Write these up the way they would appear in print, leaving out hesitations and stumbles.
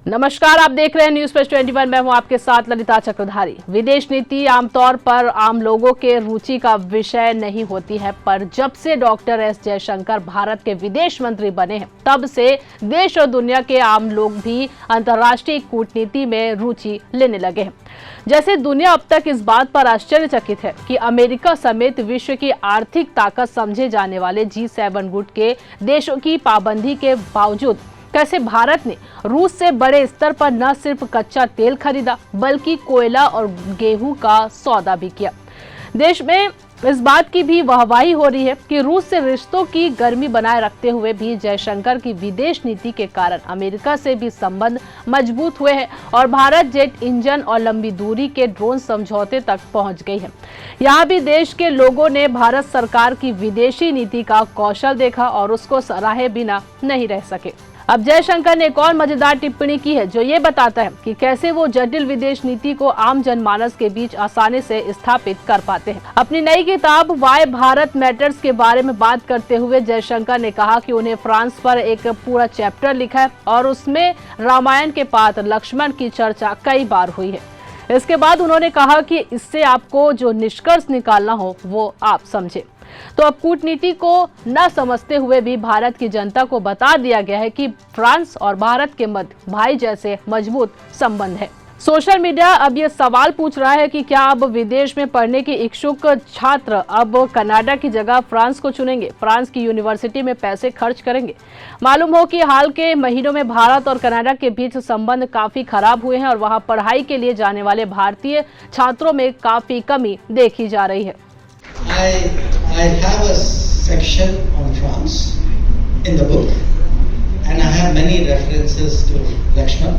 नमस्कार, आप देख रहे हैं न्यूज प्लस 21। मैं हूं आपके साथ ललिता चक्रधारी। विदेश नीति आमतौर पर आम लोगों के रुचि का विषय नहीं होती है, पर जब से डॉक्टर एस जयशंकर भारत के विदेश मंत्री बने हैं, तब से देश और दुनिया के आम लोग भी अंतर्राष्ट्रीय कूटनीति में रुचि लेने लगे हैं। जैसे दुनिया अब तक इस बात पर आश्चर्यचकित है कि अमेरिका समेत विश्व की आर्थिक ताकत समझे जाने वाले G7 गुट के देशों की पाबंदी के बावजूद कैसे भारत ने रूस से बड़े स्तर पर न सिर्फ कच्चा तेल खरीदा, बल्कि कोयला और गेहूं का सौदा भी किया। देश में इस बात की भी वाहवाही हो रही है कि रूस से रिश्तों की गर्मी बनाए रखते हुए भी जयशंकर की विदेश नीति के कारण अमेरिका से भी संबंध मजबूत हुए हैं और भारत जेट इंजन और लंबी दूरी के ड्रोन समझौते तक पहुंच गई है। यहाँ भी देश के लोगों ने भारत सरकार की विदेशी नीति का कौशल देखा और उसको सराहे बिना नहीं रह सके। अब जयशंकर ने एक और मजेदार टिप्पणी की है जो ये बताता है कि कैसे वो जटिल विदेश नीति को आम जनमानस के बीच आसानी से स्थापित कर पाते हैं। अपनी नई किताब वाई भारत मैटर्स के बारे में बात करते हुए जयशंकर ने कहा कि उन्हें फ्रांस पर एक पूरा चैप्टर लिखा है और उसमें रामायण के पात्र लक्ष्मण की चर्चा कई बार हुई है। इसके बाद उन्होंने कहा कि इससे आपको जो निष्कर्ष निकालना हो वो आप समझे। तो अब कूटनीति को न समझते हुए भी भारत की जनता को बता दिया गया है कि फ्रांस और भारत के मध्य भाई जैसे मजबूत संबंध है। सोशल मीडिया अब ये सवाल पूछ रहा है कि क्या अब विदेश में पढ़ने के इच्छुक छात्र अब कनाडा की जगह फ्रांस को चुनेंगे, फ्रांस की यूनिवर्सिटी में पैसे खर्च करेंगे। मालूम हो कि हाल के महीनों में भारत और कनाडा के बीच संबंध काफी खराब हुए हैं और वहां पढ़ाई के लिए जाने वाले भारतीय छात्रों में काफी कमी देखी जा रही है। I have a section on France in the book, and I have many references to Lakshman.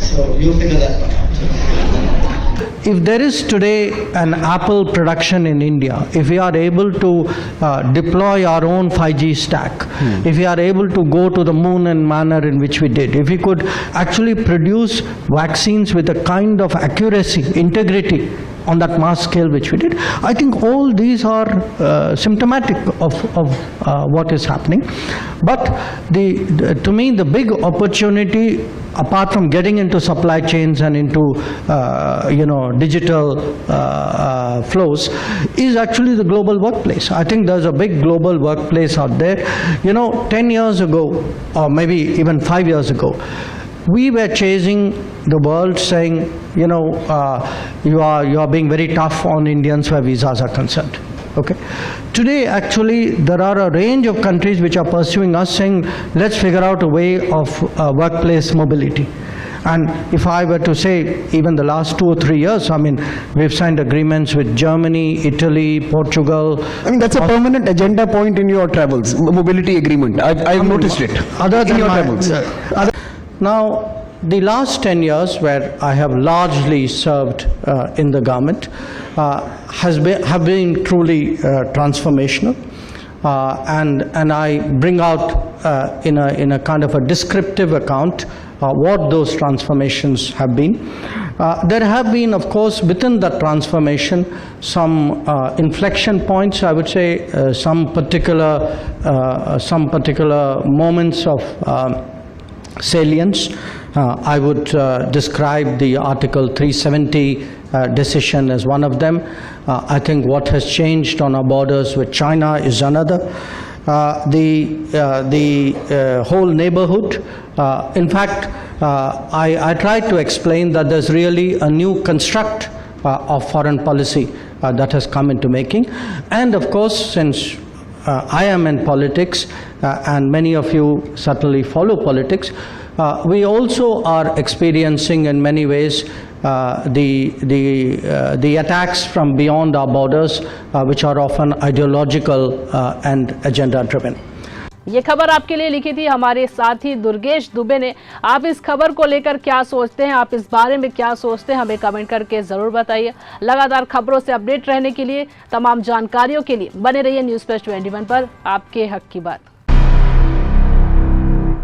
So you figure that one out. If there is today an Apple production in India, if we are able to deploy our own 5G stack, if we are able to go to the moon in manner in which we did, if we could actually produce vaccines with the kind of accuracy, integrity on that mass scale which we did, I think all these are symptomatic of what is happening. But to me the big opportunity, apart from getting into supply chains and into digital flows, is actually the global workplace. I think there's a big global workplace out there. 10 years ago, or maybe even 5 years ago, we were chasing the world saying, you are being very tough on Indians where visas are concerned. Okay. Today, actually, there are a range of countries which are pursuing us, saying, let's figure out a way of workplace mobility. And if I were to say, even the last 2 or 3 years, we've signed agreements with Germany, Italy, Portugal. That's a permanent agenda point in your travels, mobility agreement. I've noticed it. Other than in your my, travels. Now, the last 10 years where I have largely served in the government have been truly transformational, and I bring out in a kind of a descriptive account what those transformations have been. There have been, of course, within that transformation some inflection points. I would say some particular moments of salience. I would describe the Article 370 decision as one of them. I think what has changed on our borders with China is another. The whole neighborhood. In fact, I tried to explain that there's really a new construct of foreign policy that has come into making. And of course, since I am in politics, and many of you certainly follow politics, we also are experiencing in many ways the attacks from beyond our borders, which are often ideological and agenda driven. ये खबर आपके लिए लिखी थी हमारे साथी दुर्गेश दुबे ने। आप इस खबर को लेकर क्या सोचते हैं, आप इस बारे में क्या सोचते हैं, हमें कमेंट करके जरूर बताइए। लगातार खबरों से अपडेट रहने के लिए, तमाम जानकारियों के लिए बने रहिए न्यूज़ प्लस 21 पर। आपके हक की बात।